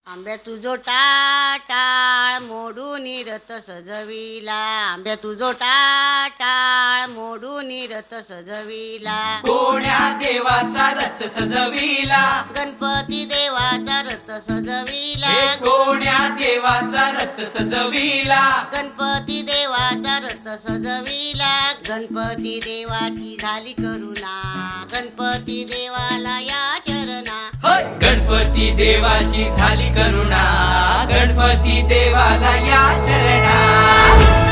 आंब्या तुझो टाळ मोडून रथ सजविला, आंब्या तुझो टाळ मोडून रथ सजविला, कोण्या देवाचा रथ सजविला, गणपती देवाचा रथ सजविला, हे कोण्या देवाचा रथ सजविला, गणपती देवाचा रथ सजविला, गणपती देवाची झाली करुणा, गणपती देवाला या चरणा, होय गणपती देवाची झाली करुणा, गणपती देवाला या शरणा।